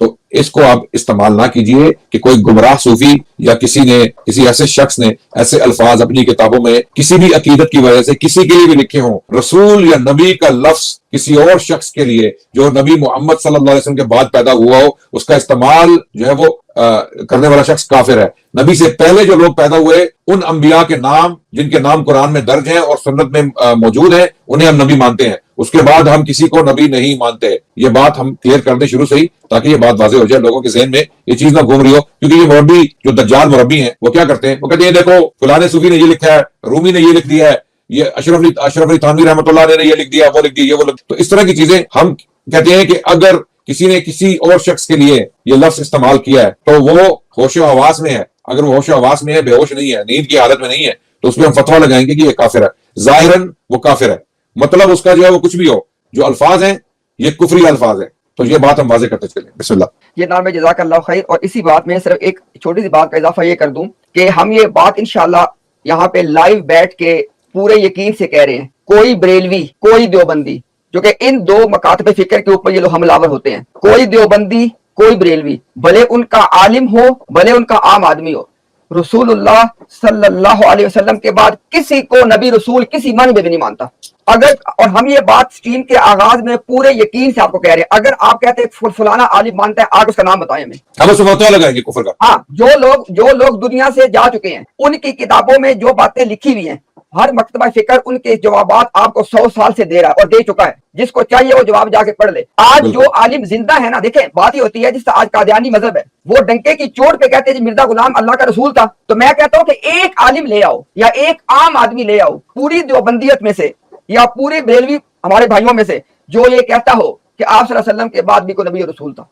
تو اس کو آپ استعمال نہ کیجئے کہ کوئی گمراہ صوفی یا کسی ایسے شخص نے ایسے الفاظ اپنی کتابوں میں کسی بھی عقیدت کی وجہ سے کسی کے لیے بھی لکھے ہوں. رسول یا نبی کا لفظ کسی اور شخص کے لیے جو نبی محمد صلی اللہ علیہ وسلم کے بعد پیدا ہوا ہو، اس کا استعمال جو ہے وہ کرنے والا شخص کافر ہے. نبی سے پہلے جو لوگ پیدا ہوئے ان انبیاء کے نام جن کے نام قرآن میں درج ہیں اور سنت میں موجود ہیں انہیں ہم نبی مانتے ہیں. اس کے بعد ہم کسی کو نبی نہیں مانتے. یہ بات ہم کلیئر کر دیں شروع سے ہی تاکہ یہ بات واضح ہو جائے، لوگوں کے ذہن میں یہ چیز نہ گھوم رہی ہو. کیونکہ یہ مربی جو دجال مربی ہیں وہ کیا کرتے ہیں، وہ کہتے ہیں دیکھو فلاں صوفی نے یہ لکھا ہے، رومی نے یہ لکھ دیا ہے، یہ اشرف علی تھانوی رحمۃ اللہ علیہ نے یہ لکھ دیا، وہ لکھ دیا، یہ وہ لکھ. تو اس طرح کی چیزیں ہم کہتے ہیں کہ اگر کسی نے کسی اور شخص کے لیے یہ لفظ استعمال کیا ہے تو وہ ہوش و حواس میں ہے. اگر وہ ہوش و حواس میں ہے، بے ہوش نہیں ہے، نیند کی حالت میں نہیں ہے، تو اس پہ ہم فتویٰ لگائیں گے کہ یہ کافر ہے. ظاہراً وہ کافر ہے، مطلب اس کا جو ہے وہ کچھ بھی ہو، جو الفاظ ہیں یہ کفری الفاظ ہیں. تو یہ بات ہم واضح کرتے چلیں. بسم اللہ. یہ نام جزاک اللہ خیر. اور اسی بات میں صرف ایک چھوٹی سی بات کا اضافہ یہ کر دوں کہ ہم یہ بات انشاءاللہ یہاں پہ لائیو بیٹھ کے پورے یقین سے کہہ رہے ہیں، کوئی بریلوی، کوئی دیوبندی، جو کہ ان دو مکاتب فکر کے اوپر یہ لوگ حملہ آور ہوتے ہیں، کوئی دیوبندی کوئی بریلوی، بھلے ان کا عالم ہو بھلے ان کا عام آدمی ہو، رسول اللہ صلی اللہ علیہ وسلم کے بعد کسی کو نبی رسول کسی معنی میں بھی نہیں مانتا. اگر اور ہم یہ بات اسٹریم کے آغاز میں پورے یقین سے آپ کو کہہ رہے ہیں، اگر آپ کہتے ہیں فلانا عالم مانتا ہے، آج اس کا نام بتائیں ہمیں. ہم اس فتویٰ لگائیں گے کفر کا. ہاں، جو لوگ دنیا سے جا چکے ہیں ان کی کتابوں میں جو باتیں لکھی ہوئی ہیں، ہر مکتبہ فکر ان کے جوابات آپ کو 100 سال سے دے رہا ہے اور دے چکا ہے. جس کو چاہیے وہ جواب جا کے پڑھ لے. آج جو عالم زندہ ہے نا، دیکھیں بات ہی ہوتی ہے جس سے آج قادیانی مذہب ہے، وہ ڈنکے کی چوٹ پہ کہتے ہیں جی مرزا غلام اللہ کا رسول تھا. تو میں کہتا ہوں کہ ایک عالم لے آؤ یا ایک عام آدمی لے آؤ پوری دیوبندیت میں سے یا پوری بریلوی ہمارے بھائیوں میں سے جو یہ کہتا ہو کہ آپ صلی اللہ علیہ وسلم کے بعد بھی کوئی نبی رسول تھا.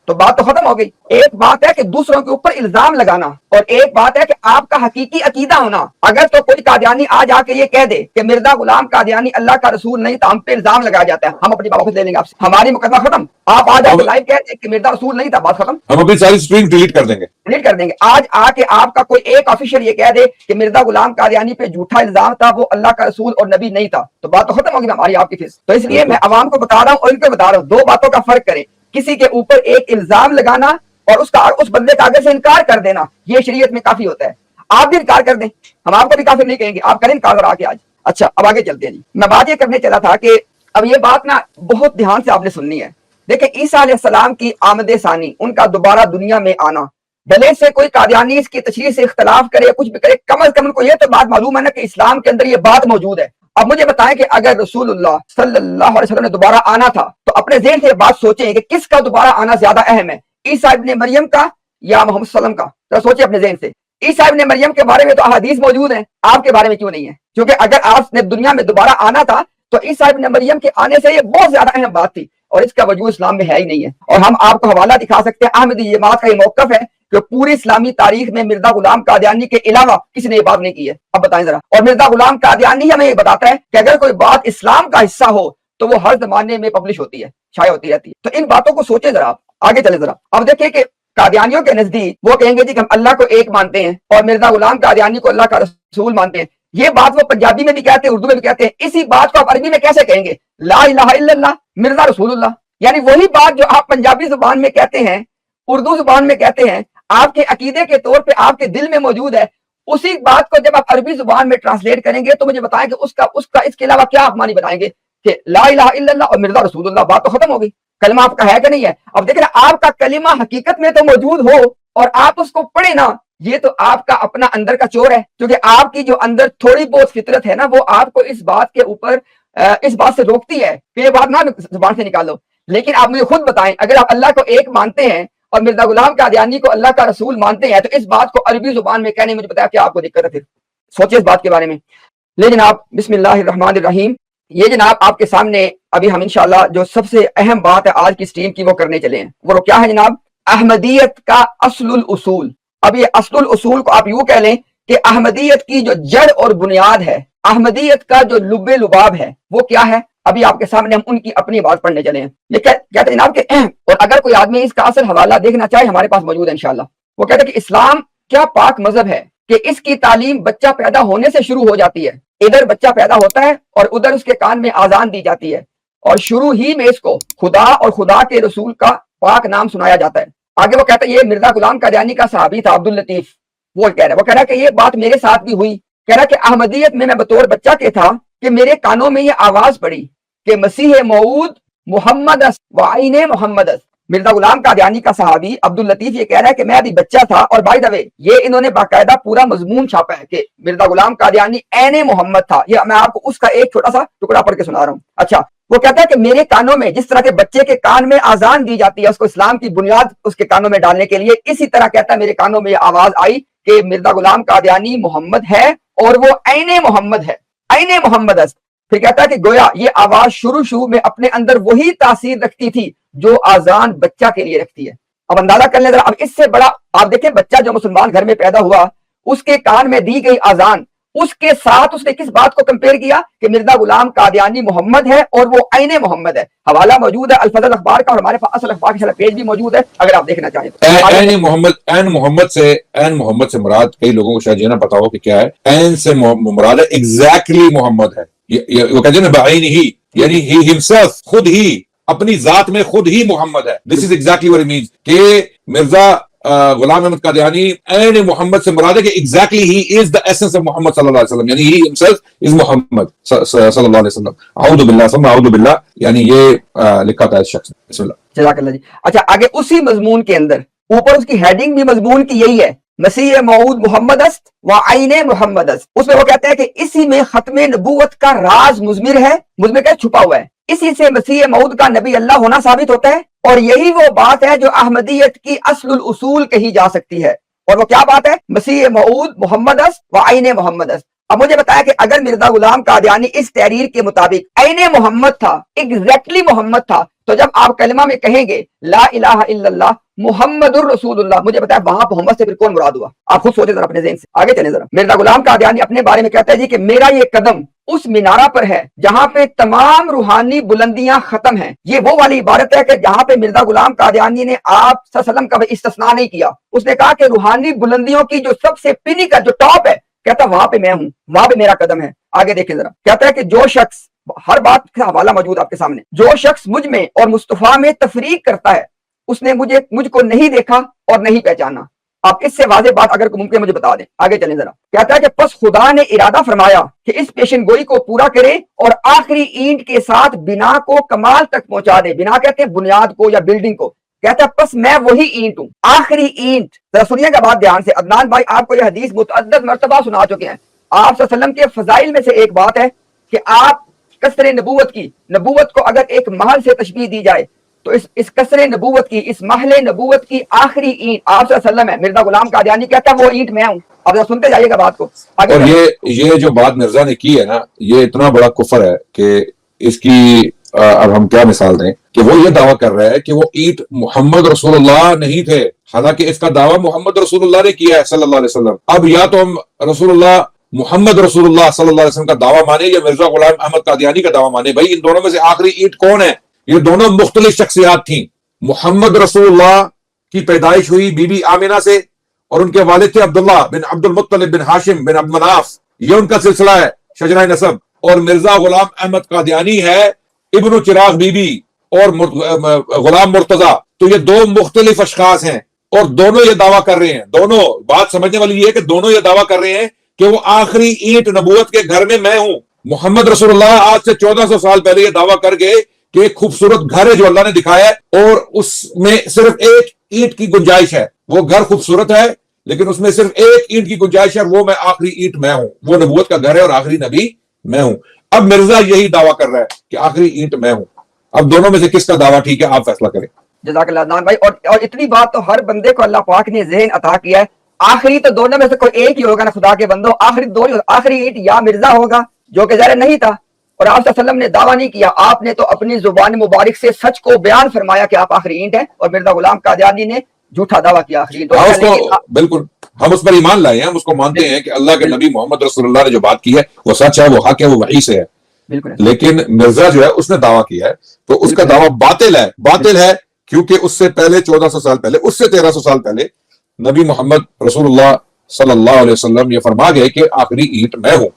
تو بات تو ختم ہو گئی. ایک بات ہے کہ دوسروں کے اوپر الزام لگانا اور ایک بات ہے کہ آپ کا حقیقی عقیدہ ہونا. اگر تو کوئی قادیانی آج آ کے یہ کہہ دے کہ مرزا غلام قادیانی اللہ کا رسول نہیں تو ہم پہ الزام لگایا جاتا ہے، ہم اپنی بات واپس لے لیں گے آپ سے، ہماری مقدمہ ختم. آپ آج آ کے لائیو کہہ دیں کہ مرزا رسول نہیں تھا، بات ختم، ہم اپنی ساری اسٹریم ڈیلیٹ کر دیں گے. ڈیلیٹ کر دیں گے. آج آ کے آپ کا کوئی ایک آفیشل یہ کہہ دے کہ مرزا غلام قادیانی پہ جھوٹا الزام تھا، وہ اللہ کا رسول اور نبی نہیں تھا، تو بات تو ختم ہوگی ہماری آپ کی فیس. تو اس لیے میں عوام کو بتا رہا ہوں اور ان کو بتا رہا ہوں، دو باتوں کا فرق کریں. کسی کے اوپر ایک الزام لگانا اور اس بندے کا آگے سے انکار کر دینا، یہ شریعت میں کافی ہوتا ہے. آپ بھی انکار کر دیں، ہم آپ کو بھی کافر نہیں کہیں گے، آپ کریں انکار آ کے آج. اچھا اب آگے چلتے ہیں. میں بات یہ کرنے چلا تھا کہ اب یہ بات نا بہت دھیان سے آپ نے سننی ہے. دیکھیں عیسیٰ علیہ السلام کی آمد ثانی، ان کا دوبارہ دنیا میں آنا، بھلے سے کوئی قادیانی اس کی تشریح سے اختلاف کرے کچھ بھی کرے، کم از کم ان کو یہ تو بات معلوم ہے نا کہ اسلام کے اندر یہ بات موجود ہے. اب مجھے بتائیں کہ اگر رسول اللہ صلی اللہ علیہ وسلم نے دوبارہ آنا تھا تو اپنے ذہن سے بات سوچیں کہ کس کا دوبارہ آنا زیادہ اہم ہے، عیسیٰ ابن مریم کا یا محمد صلی اللہ علیہ وسلم کا؟ تو سوچیں اپنے ذہن سے. عیسیٰ ابن مریم کے بارے میں تو احادیث موجود ہیں، آپ کے بارے میں کیوں نہیں ہے؟ کیونکہ اگر آپ نے دنیا میں دوبارہ آنا تھا تو عیسیٰ ابن مریم کے آنے سے یہ بہت زیادہ اہم بات تھی اور اس کا وجود اسلام میں ہے ہی نہیں ہے. اور ہم آپ کو حوالہ دکھا سکتے ہیں، احمدی جماعت کا یہ موقف ہے کہ پوری اسلامی تاریخ میں مرزا غلام قادیانی کے علاوہ کسی نے یہ بات نہیں کی ہے. اب بتائیں ذرا. اور مرزا غلام قادیانی ہمیں یہ بتاتا ہے کہ اگر کوئی بات اسلام کا حصہ ہو تو وہ ہر زمانے میں پبلش ہوتی ہے، شائع ہوتی رہتی ہے. تو ان باتوں کو سوچیں ذرا، آگے چلیں ذرا. اب دیکھیں کہ قادیانیوں کے نزدیک وہ کہیں گے جی کہ ہم اللہ کو ایک مانتے ہیں اور مرزا غلام قادیانی کو اللہ کا رسول مانتے ہیں. یہ بات وہ پنجابی میں بھی کہتے ہیں، اردو میں بھی کہتے ہیں. اسی بات کو آپ عربی میں کیسے کہیں گے؟ لا الہ الا اللہ مرزا رسول اللہ. یعنی وہی بات جو آپ پنجابی زبان میں کہتے ہیں، اردو زبان میں کہتے ہیں، آپ کے عقیدے کے طور پہ آپ کے دل میں موجود ہے، اسی بات کو جب آپ عربی زبان میں ٹرانسلیٹ کریں گے تو مجھے بتائیں کہ اس کے علاوہ کیا آپ معنی بتائیں گے کہ لا الہ الا اللہ اور مرزا رسول اللہ. بات تو ختم ہو گئی. کلمہ آپ کا ہے کہ نہیں ہے؟ اب دیکھ رہے آپ کا کلمہ حقیقت میں تو موجود ہو اور آپ اس کو پڑھیں نا، یہ تو آپ کا اپنا اندر کا چور ہے. کیونکہ آپ کی جو اندر تھوڑی بہت فطرت ہے نا، وہ آپ کو اس بات کے اوپر اس بات سے روکتی ہے کہ یہ بات نہ زبان سے نکالو. لیکن آپ مجھے خود بتائیں، اگر آپ اللہ کو ایک مانتے ہیں اور مرزا غلام قادیانی کو اللہ کا رسول مانتے ہیں تو اس بات کو عربی زبان میں کہنے مجھے بتایا کیا آپ کو دقت ہے؟ پھر سوچیں اس بات کے بارے میں. لے جناب، بسم اللہ الرحمن الرحیم. یہ جناب آپ کے سامنے ابھی ہم انشاءاللہ جو سب سے اہم بات ہے آج کی اسٹریم کی وہ کرنے چلے ہیں. وہ کیا ہے جناب؟ احمدیت کا اصل الاصول. اب یہ اصل الاصول کو آپ یوں کہہ لیں کہ احمدیت کی جو جڑ اور بنیاد ہے، احمدیت کا جو لب لباب ہے، وہ کیا ہے؟ ابھی آپ کے سامنے ہم ان کی اپنی بات پڑھنے چلے ہیں. یہ کہتے ہیں جناب کہ اور اگر کوئی آدمی اس کا اصل حوالہ دیکھنا چاہے ہمارے پاس موجود ہے انشاءاللہ. وہ کہتے ہیں کہ اسلام کیا پاک مذہب ہے کہ اس کی تعلیم بچہ پیدا ہونے سے شروع ہو جاتی ہے. ادھر بچہ پیدا ہوتا ہے اور ادھر اس کے کان میں آذان دی جاتی ہے اور شروع ہی میں اس کو خدا اور خدا کے رسول کا پاک نام سنایا جاتا ہے. آگے وہ کہتا ہے یہ مرزا غلام قادیانی کا صحابی تھا عبد اللطیف، وہ کہہ رہا ہے کہ یہ بات میرے ساتھ بھی ہوئی. کہہ رہا کہ احمدیت میں بطور بچہ کے تھا کہ میرے کانوں میں یہ آواز پڑی کہ مسیح موعود محمد وعین محمد. مرزا غلام قادیانی کا صحابی عبد اللطیف یہ کہہ رہا ہے کہ میں ابھی بچہ تھا، اور بائی دا وے یہ انہوں نے باقاعدہ پورا مضمون چھاپا ہے کہ مرزا غلام قادیانی عین محمد تھا. یہ میں آپ کو اس کا ایک چھوٹا سا ٹکڑا پڑھ کے سنا رہا ہوں. اچھا، وہ کہتا ہے کہ میرے کانوں میں جس طرح کے بچے کے کان میں آزان دی جاتی ہے اس کو اسلام کی بنیاد اس کے کانوں میں ڈالنے کے لیے، اسی طرح کہتا ہے میرے کانوں میں یہ آواز آئی کہ مرزا غلام قادیانی محمد ہے اور وہ عین محمد ہے، عین محمد است. پھر کہتا ہے کہ گویا یہ آواز شروع میں اپنے اندر وہی تاثیر رکھتی تھی جو آزان بچہ کے لیے رکھتی ہے. اب اندازہ کر لیں ذرا، اب اس سے بڑا آپ دیکھیں بچہ جو مسلمان گھر میں پیدا ہوا اس کے کان میں دی گئی آزان، اس کے ساتھ اس نے کس بات کو کمپیئر کیا کہ مرزا غلام قادیانی محمد ہے اور وہ عین محمد ہے. حوالہ موجود ہے الفضل اخبار کا، اور ہمارے پاس اصل اخبار کا پیج بھی موجود ہے اگر آپ دیکھنا چاہیں. عین محمد سے مراد کئی لوگوں کو شاید یہ نہ پتا ہو کہ کیا ہے. عین سے مراد ہے ایگزیکٹلی محمد ہے. وہ کہتے ہیں نا بعین ہی، یعنی ہی ہمسیلف، خود ہی اپنی ذات میں خود ہی محمد ہے. This is exactly what it means کہ مرزا غلام احمد قادیانی عین محمد سے مراد ہے کہ exactly he is the essence of Muhammad صلی اللہ علیہ وسلم، یعنی ہی ہمسیلف از محمد صلی اللہ علیہ وسلم. اعوذ باللہ ثم اعوذ باللہ، یعنی یہ لکھا تھا اس شخص نے. بسم اللہ. جزاک اللہ جی. اچھا، آگے اسی مضمون کے اندر اوپر اس کی ہیڈنگ بھی مضمون کی یہی ہے، مسیح موعود محمد است و عین محمد است. اس میں وہ کہتے ہیں کہ اسی میں ختم نبوت کا راز مضمر ہے، مضمر کا چھپا ہوا ہے. اسی سے مسیح موعود کا نبی اللہ ہونا ثابت ہوتا ہے، اور یہی وہ بات ہے جو احمدیت کی اصل الاصول کہی جا سکتی ہے. اور وہ کیا بات ہے؟ مسیح موعود محمد است و عین محمد است. اب مجھے بتایا کہ اگر مرزا غلام قادیانی اس تحریر کے مطابق عین محمد تھا، ایگزیکٹلی محمد تھا، تو جب آپ کلمہ میں کہیں گے لا الہ الا اللہ محمد الرسول اللہ، مجھے بتایا وہاں محمد سے پھر کون مراد ہوا؟ آپ خود سوچیں ذرا اپنے ذہن سے. آگے چلیں ذرا. مرزا غلام قادیانی اپنے بارے میں کہتا ہے جی کہ میرا یہ قدم اس مینارہ پر ہے جہاں پہ تمام روحانی بلندیاں ختم ہیں. یہ وہ والی عبارت ہے کہ جہاں پہ مرزا غلام قادیانی نے آپ صلی اللہ علیہ وسلم کا استثناء نہیں کیا. اس نے کہا کہ روحانی بلندیوں کی جو سب سے پینیکل جو ٹاپ ہے، کہتا وہاں پہ میں ہوں، وہاں پہ میرا قدم ہے. آگے دیکھیں ذرا. کہتا ہے کہ جو شخص، ہر بات کا حوالہ موجود آپ کے سامنے، جو شخص مجھ میں اور مصطفیٰ میں تفریق کرتا ہے اس نے مجھ کو نہیں دیکھا اور نہیں پہچانا. آپ اس سے واضح بات اگر ممکن مجھے بتا دیں. آگے چلیں ذرا. کہتا ہے کہ پس خدا نے ارادہ فرمایا کہ اس پیشن گوئی کو پورا کرے اور آخری اینٹ کے ساتھ بنا کو کمال تک پہنچا دے. بنا کہتے ہیں بنیاد کو یا بلڈنگ کو. کہتا ہے پس میں وہی اینٹ ہوں، آخری اینٹ. ذرا سنیے گا بات دھیان سے. عدنان بھائی آپ کو یہ حدیث متعدد مرتبہ سنا چکے ہیں. آپ صلی اللہ علیہ وسلم کے فضائل میں سے ایک بات ہے کہ آپ قصر نبوت کو اگر ایک محل سے تشبیہ دی جائے تو اس قصر نبوت کی، اس محل نبوت کی آخری اینٹ آپ صلی اللہ علیہ وسلم ہے. مرزا غلام قادیانی کہتا ہے وہ اینٹ میں ہوں. اب سنتے جائیے گا بات کو. اور یہ جو بات مرزا نے کی ہے نا، یہ اتنا بڑا کفر ہے کہ اس کی اب ہم کیا مثال دیں کہ وہ یہ دعویٰ کر رہا ہے کہ وہ اینٹ محمد رسول اللہ نہیں تھے، حالانکہ اس کا دعویٰ محمد رسول اللہ نے کیا ہے صلی اللہ علیہ وسلم. اب یا تو ہم رسول اللہ محمد رسول اللہ صلی اللہ علیہ وسلم کا دعویٰ مانے یا مرزا غلام احمد قادیانی کا دعویٰ مانے. بھائی ان دونوں میں سے آخری اینٹ کون ہے؟ یہ دونوں مختلف شخصیات تھیں. محمد رسول اللہ کی پیدائش ہوئی بی بی آمینہ سے، اور ان کے والد تھے عبداللہ بن عبد المطلب بن ہاشم بن عبد مناف. یہ ان کا سلسلہ ہے شجرہ نسب. اور مرزا غلام احمد قادیانی ہے ابن چراغ بی بی اور غلام مرتضیٰ. تو یہ دو مختلف اشخاص ہیں اور دونوں یہ دعویٰ کر رہے ہیں. دونوں بات سمجھنے والی یہ ہے کہ دونوں یہ دعویٰ کر رہے ہیں کہ وہ آخری اینٹ نبوت کے گھر میں ہوں. محمد رسول اللہ آج سے 1400 سال پہلے یہ دعویٰ کر گئے کہ ایک خوبصورت گھر ہے جو اللہ نے دکھایا ہے اور اس میں صرف ایک اینٹ کی گنجائش ہے. وہ گھر خوبصورت ہے لیکن اس میں صرف ایک اینٹ کی گنجائش ہے، وہ میں آخری اینٹ میں ہوں. وہ نبوت کا گھر ہے اور آخری نبی میں ہوں. اب مرزا یہی دعویٰ کر رہا ہے کہ آخری اینٹ میں ہوں. اب دونوں میں سے کس کا دعویٰ ٹھیک ہے آپ فیصلہ کریں. جزاک اللہ عدنان بھائی. اور اتنی بات تو ہر بندے کو اللہ پاک نے ذہن عطا کیا ہے. آخری تو دونوں میں سے کوئی ایک ہی ہوگا نا خدا کے بندو. آخری اینٹ یا مرزا ہوگا جو کہ ظاہر نہیں تھا، اور آپ صلی اللہ علیہ وسلم نے دعویٰ نہیں کیا. آپ نے تو اپنی زبان مبارک سے سچ کو بیان فرمایا کہ آپ آخری اینٹ ہیں، اور مرزا غلام قادیانی نے جھوٹا دعویٰ کیا آخری اینٹ. بالکل ہم اس پر ایمان لائے ہیں، ہم اس کو مانتے ہیں کہ اللہ کے نبی محمد رسول اللہ نے جو بات کی ہے وہ سچ ہے، وہ حق ہے، وہ وحی سے ہے. لیکن مرزا جو ہے اس نے دعویٰ کیا ہے تو اس کا دعویٰ باطل ہے کیونکہ اس سے پہلے 1400 سال پہلے، اس سے 1300 سال پہلے نبی محمد رسول اللہ صلی اللہ علیہ وسلم یہ فرما گئے کہ آخری اینٹ میں ہوں.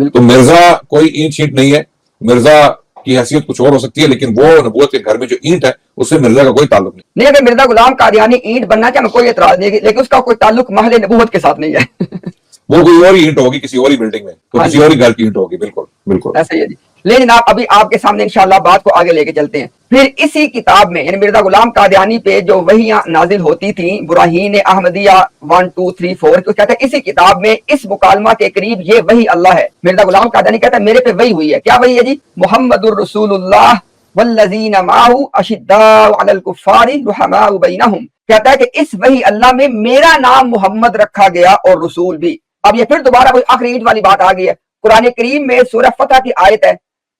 تو مرزا کوئی اینٹ شیٹ نہیں ہے. مرزا کی حیثیت کچھ اور ہو سکتی ہے، لیکن وہ نبوت کے گھر میں جو اینٹ ہے اس سے مرزا کا کوئی تعلق نہیں. نہیں، اگر مرزا غلام قادیانی اینٹ بننا چاہے کوئی اعتراض نہیں ہے، لیکن اس کا کوئی تعلق محل نبوت کے ساتھ نہیں ہے. وہ کوئی اور ہی اینٹ ہوگی کسی اور ہی بلڈنگ میں، تو کسی اور ہی گھر کی اینٹ ہوگی. بالکل بالکل ایسا ہی ہے جی. لیکن آپ ابھی آپ کے سامنے انشاءاللہ بات کو آگے لے کے چلتے ہیں. پھر اسی کتاب میں یعنی مرزا غلام قادیانی پہ جو وحیاں نازل ہوتی تھیں براہین احمدیہ 1 2 3 4، تو کہتا ہے اسی کتاب میں اس مکالمہ کے قریب یہ وحی اللہ ہے. مرزا غلام قادیانی کہتا ہے میرے پہ وحی ہوئی ہے. کیا وحی ہے جی؟ محمد الرسول اللہ والذین معہ اشداء علی الکفار رحماء بینہم. کہتا ہے کہ اس وحی اللہ میں میرا نام محمد رکھا گیا اور رسول بھی. اب یہ پھر دوبارہ وہی آخری عید والی بات آ گئی ہے. قرآن کریم میں سورہ فتح کی آیت ہے،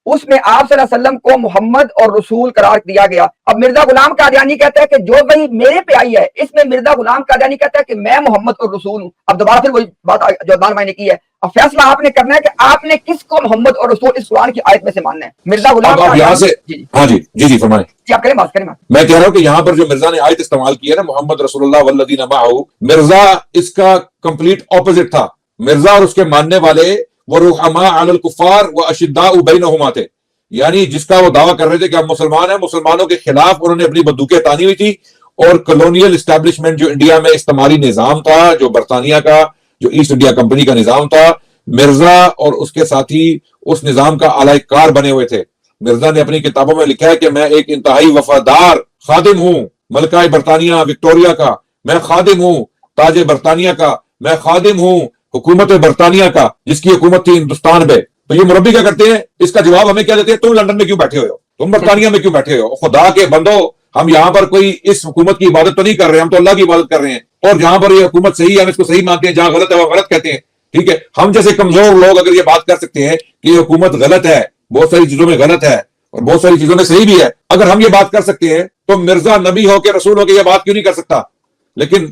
اس میں آپ صلی اللہ علیہ وسلم کو محمد اور رسول قرار دیا گیا. اب مرزا غلام قادیانی کہتا ہے کہ جو وحی میرے پہ آئی ہے اس میں مرزا غلام قادیانی کہتا ہے کہ میں محمد اور رسول ہوں. اب دوبارہ پھر وہی بات جو عدنان بھائی نے کی ہے. اب فیصلہ آپ نے کرنا ہے کہ آپ نے کس کو محمد اور رسول اس قرآن کی آیت میں سے ماننا ہے. مرزا غلام اب یہاں سے ہاں جی فرمائیں. جی آپ کریں بات کریں. میں کہہ رہا ہوں کہ یہاں پر جو مرزا نے آیت استعمال کی ہے نا محمد رسول اللہ والذین معہ، مرزا اس کا کمپلیٹ اپوزٹ تھا. مرزا اور اس کے ماننے والے وہ رحماء علی الکفار و اشداء بینہما تھے. یعنی جس کا وہ دعویٰ کر رہے تھے کہ ہم مسلمان ہیں، مسلمانوں کے خلاف انہوں نے اپنی بندوقیں تانی ہوئی تھی. اور کلونیل اسٹیبلشمنٹ جو انڈیا میں استعماری نظام تھا، جو برطانیہ کا جو ایسٹ انڈیا کمپنی کا نظام تھا، مرزا اور اس کے ساتھی اس نظام کا اعلی کار بنے ہوئے تھے. مرزا نے اپنی کتابوں میں لکھا ہے کہ میں ایک انتہائی وفادار خادم ہوں ملکہ برطانیہ وکٹوریہ کا، میں خادم ہوں تاج برطانیہ کا، میں خادم ہوں حکومت برطانیہ کا جس کی حکومت تھی ہندوستان میں. تو یہ مربی کیا کرتے ہیں؟ اس کا جواب ہمیں کیا دیتے ہیں؟ تم لندن میں کیوں بیٹھے ہوئے ہو؟ تم برطانیہ میں کیوں بیٹھے ہو؟ خدا کے بندو، ہم یہاں پر کوئی اس حکومت کی عبادت تو نہیں کر رہے، ہم تو اللہ کی عبادت کر رہے ہیں. اور جہاں پر یہ حکومت صحیح ہے ہم اس کو صحیح مانتے ہیں، جہاں غلط ہے وہ غلط کہتے ہیں. ٹھیک ہے، ہم جیسے کمزور لوگ اگر یہ بات کر سکتے ہیں کہ یہ حکومت غلط ہے، بہت ساری چیزوں میں غلط ہے اور بہت ساری چیزوں میں صحیح بھی ہے، اگر ہم یہ بات کر سکتے ہیں تو مرزا نبی ہو کے رسول ہو کے یہ بات کیوں نہیں کر سکتا؟ لیکن